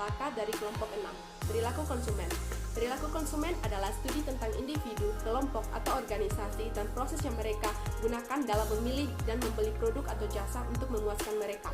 Malaka dari kelompok 6. Perilaku konsumen. Perilaku konsumen adalah studi tentang individu, kelompok, atau organisasi dan proses yang mereka gunakan dalam memilih dan membeli produk atau jasa untuk memuaskan mereka.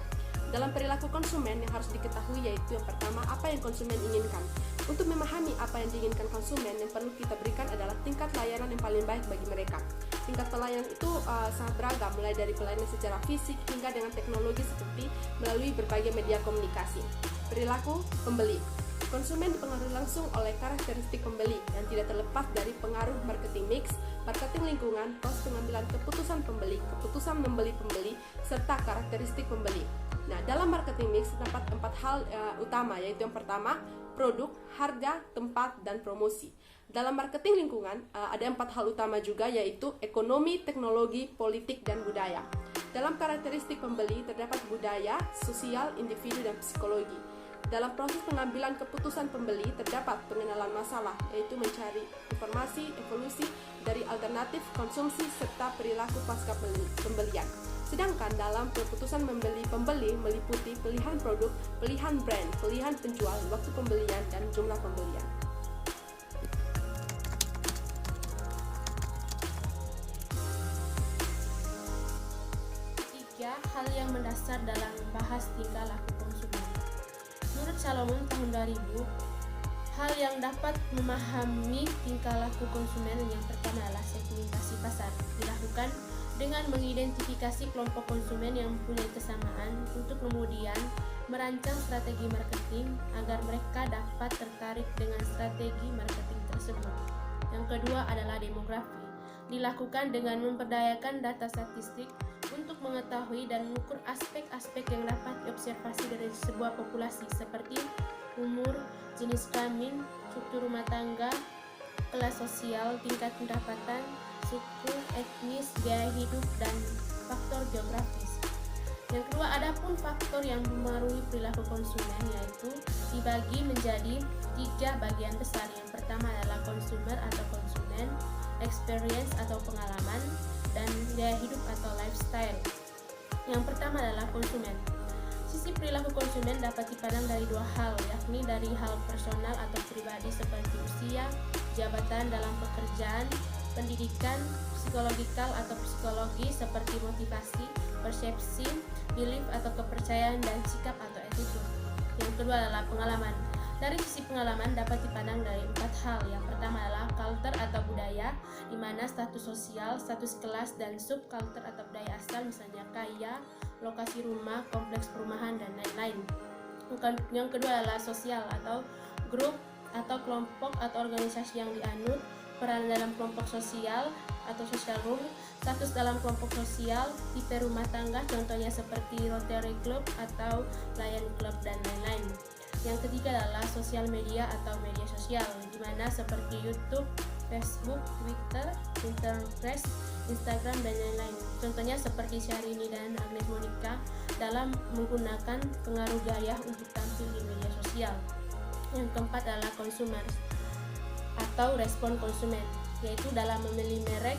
Dalam perilaku konsumen yang harus diketahui yaitu yang pertama, apa yang konsumen inginkan. Untuk memahami apa yang diinginkan konsumen, yang perlu kita berikan adalah tingkat layanan yang paling baik bagi mereka. Tingkat pelayanan itu sangat beragam, mulai dari pelayanan secara fisik hingga dengan teknologi seperti melalui berbagai media komunikasi. Perilaku pembeli. Konsumen dipengaruhi langsung oleh karakteristik pembeli yang tidak terlepas dari pengaruh marketing mix, marketing lingkungan, proses pengambilan keputusan pembeli, keputusan membeli pembeli, serta karakteristik pembeli. Nah, dalam marketing mix terdapat 4 hal utama, yaitu yang pertama, produk, harga, tempat, dan promosi. Dalam marketing lingkungan ada 4 hal utama juga, yaitu ekonomi, teknologi, politik, dan budaya. Dalam karakteristik pembeli terdapat budaya, sosial, individu, dan psikologi. Dalam proses pengambilan keputusan pembeli terdapat pengenalan masalah, yaitu mencari informasi, evolusi dari alternatif konsumsi, serta perilaku pasca pembelian. Sedangkan dalam keputusan membeli pembeli meliputi pilihan produk, pilihan brand, pilihan penjual, waktu pembelian, dan jumlah pembelian. Tiga hal yang mendasar dalam membahas tingkah laku konsumen. Menurut Salomon tahun 2000, hal yang dapat memahami tingkah laku konsumen yang pertama adalah segmentasi pasar. Dilakukan dengan mengidentifikasi kelompok konsumen yang mempunyai kesamaan untuk kemudian merancang strategi marketing agar mereka dapat tertarik dengan strategi marketing tersebut. Yang kedua adalah demografi. Dilakukan dengan memperdayakan data statistik untuk mengetahui dan mengukur aspek-aspek yang dapat diobservasi dari sebuah populasi seperti umur, jenis kelamin, struktur rumah tangga, kelas sosial, tingkat pendapatan, suku, etnis, gaya hidup, dan faktor geografis. Yang kedua, adapun faktor yang memengaruhi perilaku konsumen yaitu dibagi menjadi 3 bagian besar. Yang pertama adalah consumer atau konsumen, experience atau pengalaman, dan gaya hidup atau lifestyle. Yang pertama adalah konsumen. Sisi perilaku konsumen dapat dipandang dari 2 hal, yakni dari hal personal atau pribadi seperti usia, jabatan dalam pekerjaan, pendidikan, psikologikal atau psikologi seperti motivasi, persepsi, belief atau kepercayaan, dan sikap atau attitude. Yang kedua adalah pengalaman. Dari sisi pengalaman dapat dipandang dari 4 hal. Yang pertama adalah culture atau budaya, di mana status sosial, status kelas, dan subculture atau budaya asal, misalnya kaya, lokasi rumah, kompleks perumahan, dan lain-lain. Yang kedua adalah sosial atau grup atau kelompok atau organisasi yang dianut, peran dalam kelompok sosial atau social role, status dalam kelompok sosial, tipe rumah tangga, contohnya seperti Rotary Club atau Lion Club, dan lain-lain. Yang ketiga adalah sosial media atau media sosial, di mana seperti YouTube, Facebook, Twitter, Pinterest, Instagram, dan lain-lain. Contohnya seperti Syahrini dan Agnes Monica dalam menggunakan pengaruh gaya untuk tampil di media sosial. Yang keempat adalah consumers atau respon konsumen, yaitu dalam memilih merek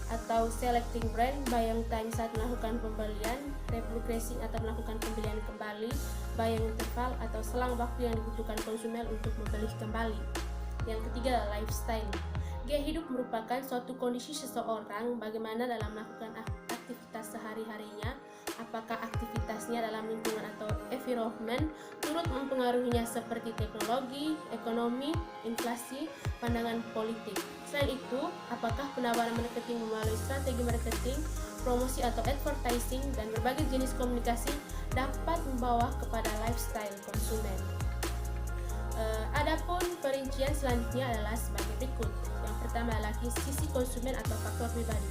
atau selecting brand, buying time saat melakukan pembelian, repurchasing atau melakukan pembelian kembali, buying interval atau selang waktu yang dibutuhkan konsumen untuk membeli kembali. Yang ketiga adalah lifestyle. Gaya hidup merupakan suatu kondisi seseorang bagaimana dalam melakukan aktivitas sehari-harinya, apakah aktivitasnya dalam lingkungan atau environment turut mempengaruhinya seperti teknologi, ekonomi, inflasi, pandangan politik. Selain itu, apakah penawaran marketing melalui strategi marketing, promosi atau advertising, dan berbagai jenis komunikasi dapat membawa kepada lifestyle konsumen. Adapun perincian selanjutnya adalah sebagai berikut. Yang pertama adalah sisi konsumen atau faktor pribadi.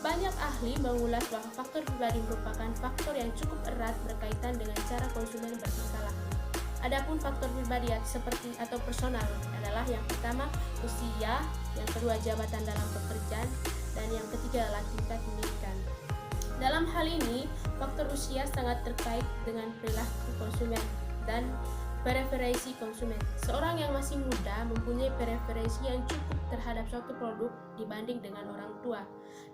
Banyak ahli mengulas bahwa faktor pribadi merupakan faktor yang cukup erat berkaitan dengan cara konsumen bertingkah laku. Adapun faktor pribadi seperti atau personal adalah yang pertama usia, yang kedua jabatan dalam pekerjaan, dan yang ketiga adalah tingkat pendidikan. Dalam hal ini, faktor usia sangat terkait dengan perilaku konsumen dan preferensi konsumen. Seorang yang masih muda mempunyai preferensi yang cukup terhadap suatu produk dibanding dengan orang tua.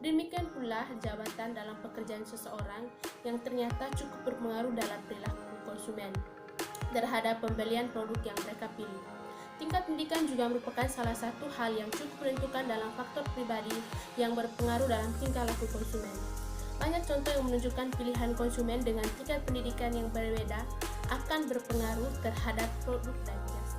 Demikian pula jabatan dalam pekerjaan seseorang yang ternyata cukup berpengaruh dalam perilaku konsumen. terhadap pembelian produk yang mereka pilih. Tingkat pendidikan juga merupakan salah satu hal yang cukup menentukan dalam faktor pribadi yang berpengaruh dalam tingkah laku konsumen. Banyak contoh yang menunjukkan pilihan konsumen dengan tingkat pendidikan yang berbeda akan berpengaruh terhadap produk dan jasa.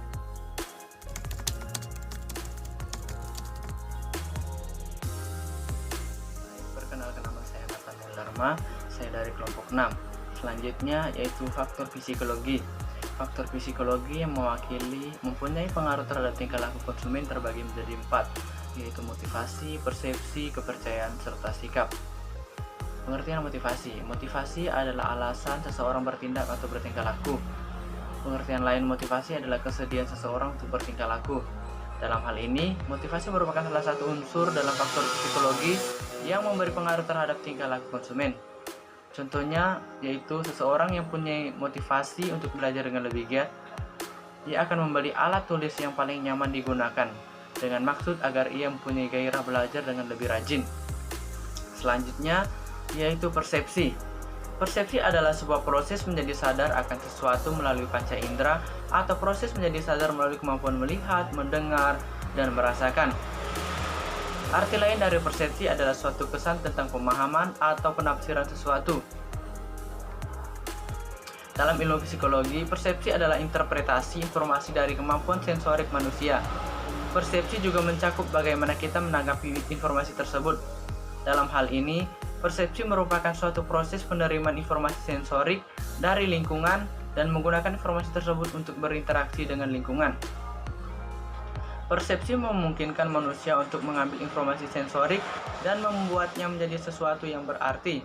Perkenalkan, nama saya Nathaniel Dharma, saya dari kelompok 6. Selanjutnya yaitu faktor psikologi. Faktor psikologi yang mempunyai pengaruh terhadap tingkah laku konsumen terbagi menjadi 4, yaitu motivasi, persepsi, kepercayaan, serta sikap. Pengertian motivasi. Motivasi adalah alasan seseorang bertindak atau bertingkah laku. Pengertian lain motivasi adalah kesediaan seseorang untuk bertingkah laku. Dalam hal ini, motivasi merupakan salah satu unsur dalam faktor psikologi yang memberi pengaruh terhadap tingkah laku konsumen. Contohnya yaitu seseorang yang punya motivasi untuk belajar dengan lebih giat, ia akan membeli alat tulis yang paling nyaman digunakan dengan maksud agar ia mempunyai gairah belajar dengan lebih rajin. Selanjutnya yaitu persepsi. Persepsi adalah sebuah proses menjadi sadar akan sesuatu melalui panca indera atau proses menjadi sadar melalui kemampuan melihat, mendengar, dan merasakan. Arti lain dari persepsi adalah suatu kesan tentang pemahaman atau penafsiran sesuatu. Dalam ilmu psikologi, persepsi adalah interpretasi informasi dari kemampuan sensorik manusia. Persepsi juga mencakup bagaimana kita menanggapi informasi tersebut. Dalam hal ini, persepsi merupakan suatu proses penerimaan informasi sensorik dari lingkungan dan menggunakan informasi tersebut untuk berinteraksi dengan lingkungan. Persepsi memungkinkan manusia untuk mengambil informasi sensorik dan membuatnya menjadi sesuatu yang berarti.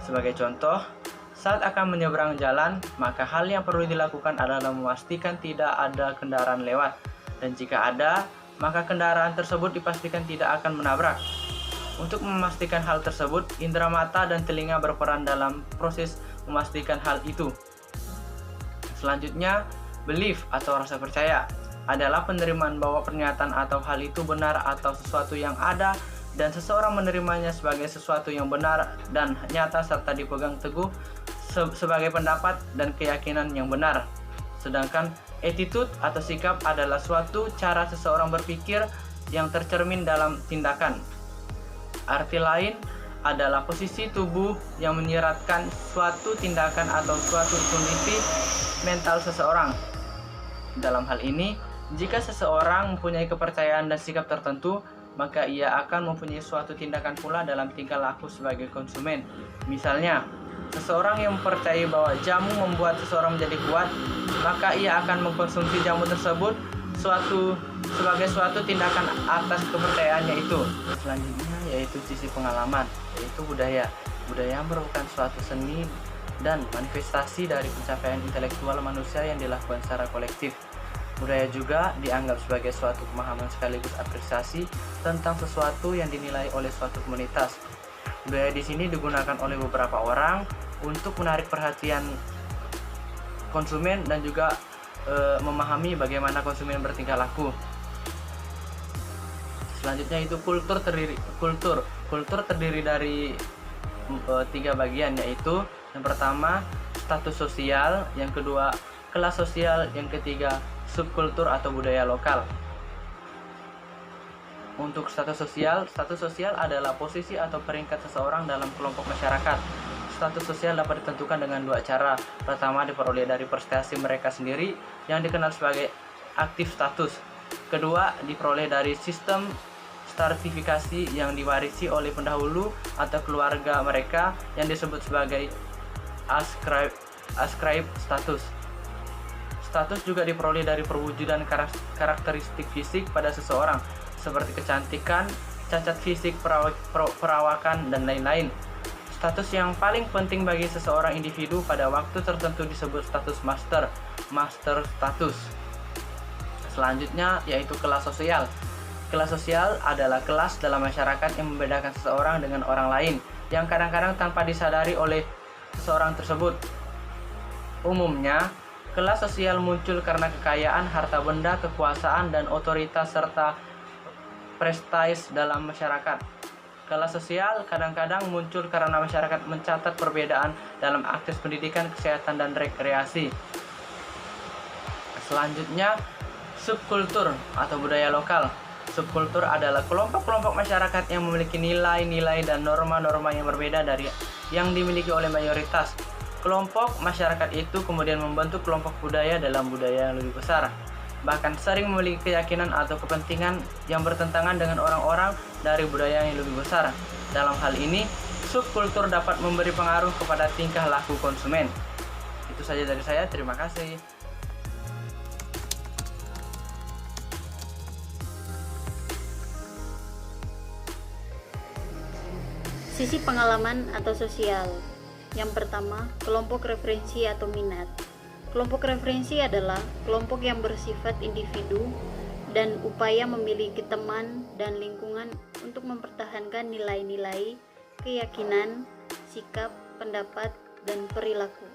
Sebagai contoh, saat akan menyeberang jalan, maka hal yang perlu dilakukan adalah memastikan tidak ada kendaraan lewat. Dan jika ada, maka kendaraan tersebut dipastikan tidak akan menabrak. Untuk memastikan hal tersebut, indera mata dan telinga berperan dalam proses memastikan hal itu. Selanjutnya, belief atau rasa percaya adalah penerimaan bahwa pernyataan atau hal itu benar atau sesuatu yang ada dan seseorang menerimanya sebagai sesuatu yang benar dan nyata serta dipegang teguh sebagai pendapat dan keyakinan yang benar. Sedangkan attitude atau sikap adalah suatu cara seseorang berpikir yang tercermin dalam tindakan. Arti lain adalah posisi tubuh yang menyiratkan suatu tindakan atau suatu kondisi mental seseorang. Dalam hal ini, jika seseorang mempunyai kepercayaan dan sikap tertentu, maka ia akan mempunyai suatu tindakan pula dalam tingkah laku sebagai konsumen. Misalnya, seseorang yang mempercayai bahwa jamu membuat seseorang menjadi kuat, maka ia akan mengkonsumsi jamu tersebut sebagai suatu tindakan atas kepercayaannya itu. Selanjutnya yaitu sisi pengalaman, yaitu budaya. Budaya merupakan suatu seni dan manifestasi dari pencapaian intelektual manusia yang dilakukan secara kolektif. Budaya juga dianggap sebagai suatu pemahaman sekaligus apresiasi tentang sesuatu yang dinilai oleh suatu komunitas. Budaya di sini digunakan oleh beberapa orang untuk menarik perhatian konsumen dan juga memahami bagaimana konsumen bertingkah laku. Selanjutnya itu kultur terdiri dari 3 bagian, yaitu yang pertama status sosial, yang kedua kelas sosial, yang ketiga subkultur atau budaya lokal. Untuk status sosial adalah posisi atau peringkat seseorang dalam kelompok masyarakat. Status sosial dapat ditentukan dengan 2 cara. Pertama, diperoleh dari prestasi mereka sendiri yang dikenal sebagai aktif status. Kedua, diperoleh dari sistem stratifikasi yang diwarisi oleh pendahulu atau keluarga mereka yang disebut sebagai ascribe status. Status juga diperoleh dari perwujudan karakteristik fisik pada seseorang, seperti kecantikan, cacat fisik, perawakan, dan lain-lain. Status yang paling penting bagi seseorang individu pada waktu tertentu disebut status master status. Selanjutnya yaitu kelas sosial. Kelas sosial adalah kelas dalam masyarakat yang membedakan seseorang dengan orang lain, yang kadang-kadang tanpa disadari oleh seseorang tersebut. Umumnya, kelas sosial muncul karena kekayaan, harta benda, kekuasaan, dan otoritas serta prestis dalam masyarakat. Kelas sosial kadang-kadang muncul karena masyarakat mencatat perbedaan dalam akses pendidikan, kesehatan, dan rekreasi. Selanjutnya, subkultur atau budaya lokal. Subkultur adalah kelompok-kelompok masyarakat yang memiliki nilai-nilai dan norma-norma yang berbeda dari yang dimiliki oleh mayoritas. Kelompok masyarakat itu kemudian membentuk kelompok budaya dalam budaya yang lebih besar. Bahkan sering memiliki keyakinan atau kepentingan yang bertentangan dengan orang-orang dari budaya yang lebih besar. Dalam hal ini, subkultur dapat memberi pengaruh kepada tingkah laku konsumen. Itu saja dari saya, terima kasih. Sisi pengalaman atau sosial. Yang pertama, kelompok referensi atau minat. Kelompok referensi adalah kelompok yang bersifat individu dan upaya memiliki teman dan lingkungan untuk mempertahankan nilai-nilai, keyakinan, sikap, pendapat, dan perilaku.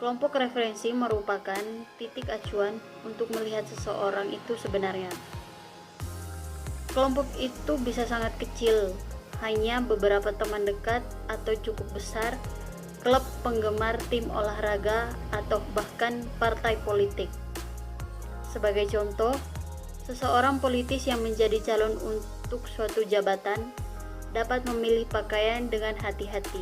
Kelompok referensi merupakan titik acuan untuk melihat seseorang itu sebenarnya. Kelompok itu bisa sangat kecil, hanya beberapa teman dekat atau cukup besar, klub penggemar tim olahraga, atau bahkan partai politik. Sebagai contoh, seseorang politis yang menjadi calon untuk suatu jabatan dapat memilih pakaian dengan hati-hati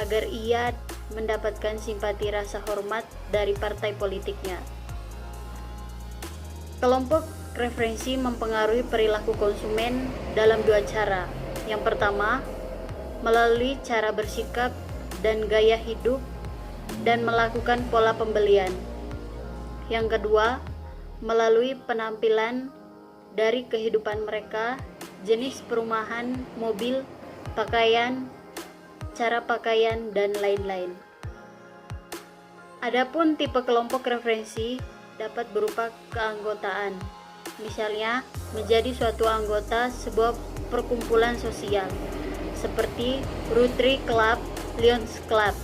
agar ia mendapatkan simpati rasa hormat dari partai politiknya. Kelompok referensi mempengaruhi perilaku konsumen dalam dua cara. Yang pertama, melalui cara bersikap dan gaya hidup dan melakukan pola pembelian. Yang kedua, melalui penampilan dari kehidupan mereka, jenis perumahan, mobil, pakaian, cara pakaian, dan lain-lain. Adapun tipe kelompok referensi dapat berupa keanggotaan. Misalnya, menjadi suatu anggota sebuah perkumpulan sosial seperti Rotary Club, Lions Club.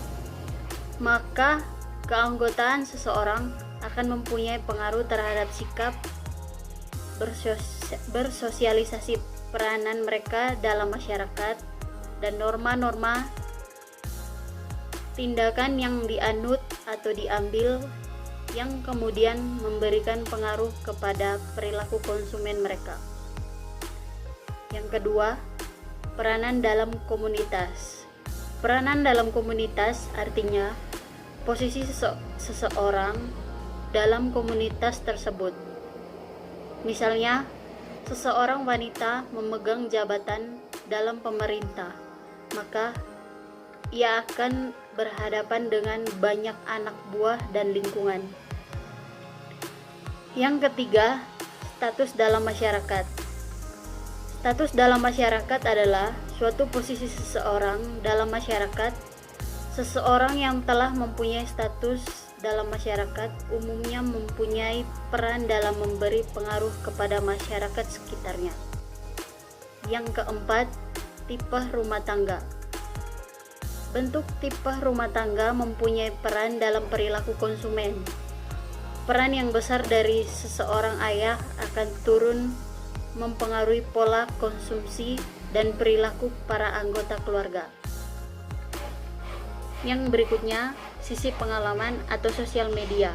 Maka keanggotaan seseorang akan mempunyai pengaruh terhadap sikap bersosialisasi peranan mereka dalam masyarakat dan norma-norma tindakan yang dianut atau diambil yang kemudian memberikan pengaruh kepada perilaku konsumen mereka. Yang kedua, peranan dalam komunitas. Peranan dalam komunitas artinya posisi seseorang dalam komunitas tersebut. Misalnya, seseorang wanita memegang jabatan dalam pemerintah, maka ia akan berhadapan dengan banyak anak buah dan lingkungan. Yang ketiga, status dalam masyarakat. Status dalam masyarakat adalah suatu posisi seseorang dalam masyarakat. Seseorang yang telah mempunyai status dalam masyarakat umumnya mempunyai peran dalam memberi pengaruh kepada masyarakat sekitarnya. Yang keempat, tipe rumah tangga. Bentuk tipe rumah tangga mempunyai peran dalam perilaku konsumen. Peran yang besar dari seseorang ayah akan turun mempengaruhi pola konsumsi dan perilaku para anggota keluarga. Yang berikutnya, sisi pengalaman atau sosial media.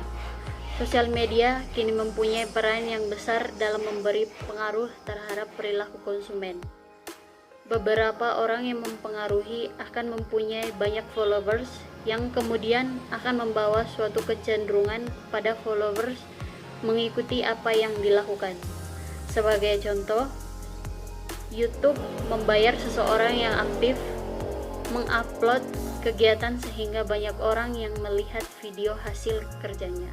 Sosial media kini mempunyai peran yang besar dalam memberi pengaruh terhadap perilaku konsumen. Beberapa orang yang mempengaruhi akan mempunyai banyak followers yang kemudian akan membawa suatu kecenderungan pada followers mengikuti apa yang dilakukan. Sebagai contoh, YouTube membayar seseorang yang aktif mengupload kegiatan sehingga banyak orang yang melihat video hasil kerjanya.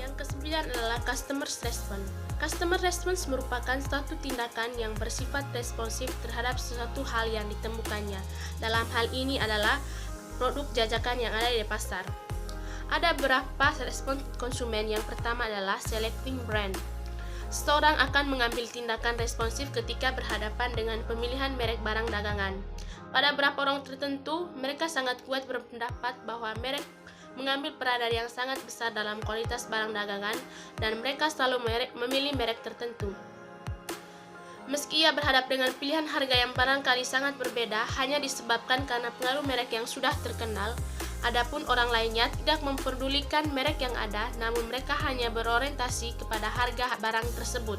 Yang kesembilan adalah customer response. Customer response merupakan suatu tindakan yang bersifat responsif terhadap sesuatu hal yang ditemukannya. Dalam hal ini adalah produk jajakan yang ada di pasar. Ada beberapa respon konsumen. Yang pertama adalah selecting brand. Seseorang akan mengambil tindakan responsif ketika berhadapan dengan pemilihan merek barang dagangan. Pada beberapa orang tertentu, mereka sangat kuat berpendapat bahwa merek mengambil peranan yang sangat besar dalam kualitas barang dagangan dan mereka selalu memilih merek tertentu. Meski ia berhadap dengan pilihan harga yang barangkali sangat berbeda hanya disebabkan karena pengaruh merek yang sudah terkenal, adapun orang lainnya tidak memperdulikan merek yang ada, namun mereka hanya berorientasi kepada harga barang tersebut.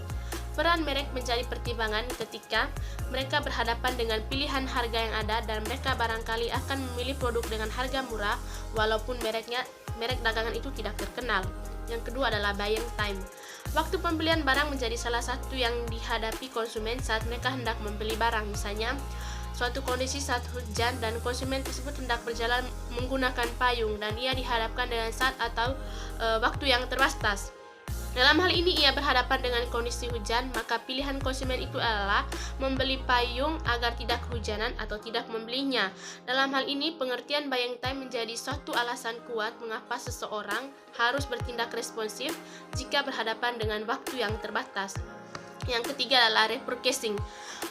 Peran merek menjadi pertimbangan ketika mereka berhadapan dengan pilihan harga yang ada dan mereka barangkali akan memilih produk dengan harga murah walaupun merek dagangan itu tidak terkenal. Yang kedua adalah buying time. Waktu pembelian barang menjadi salah satu yang dihadapi konsumen saat mereka hendak membeli barang. Misalnya, suatu kondisi saat hujan dan konsumen tersebut hendak berjalan menggunakan payung dan ia dihadapkan dengan saat atau waktu yang terbatas. Dalam hal ini ia berhadapan dengan kondisi hujan, maka pilihan konsumen itu adalah membeli payung agar tidak kehujanan atau tidak membelinya. Dalam hal ini pengertian buying time menjadi suatu alasan kuat mengapa seseorang harus bertindak responsif jika berhadapan dengan waktu yang terbatas. Yang ketiga adalah repurchasing.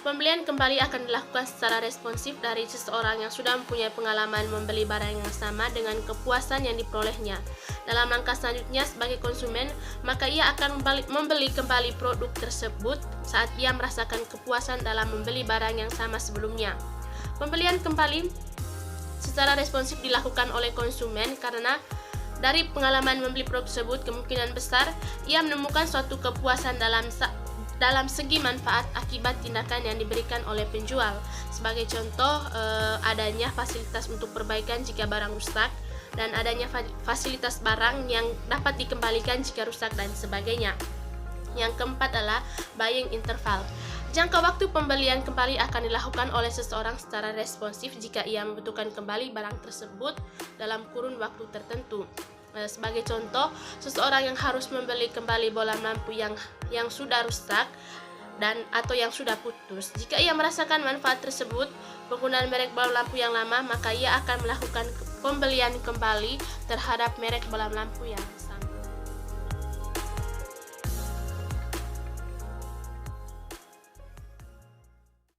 Pembelian kembali akan dilakukan secara responsif dari seseorang yang sudah mempunyai pengalaman membeli barang yang sama dengan kepuasan yang diperolehnya. Dalam langkah selanjutnya sebagai konsumen, maka ia akan membeli kembali produk tersebut saat ia merasakan kepuasan dalam membeli barang yang sama sebelumnya. Pembelian kembali secara responsif dilakukan oleh konsumen karena dari pengalaman membeli produk tersebut kemungkinan besar ia menemukan suatu kepuasan dalam segi manfaat akibat tindakan yang diberikan oleh penjual. Sebagai contoh, adanya fasilitas untuk perbaikan jika barang rusak dan adanya fasilitas barang yang dapat dikembalikan jika rusak dan sebagainya. Yang keempat adalah buying interval. Jangka waktu pembelian kembali akan dilakukan oleh seseorang secara responsif jika ia membutuhkan kembali barang tersebut dalam kurun waktu tertentu. Sebagai contoh, seseorang yang harus membeli kembali bola lampu yang sudah rusak atau yang sudah putus. Jika ia merasakan manfaat tersebut, penggunaan merek bola lampu yang lama, maka ia akan melakukan pembelian kembali terhadap merek bola lampu yang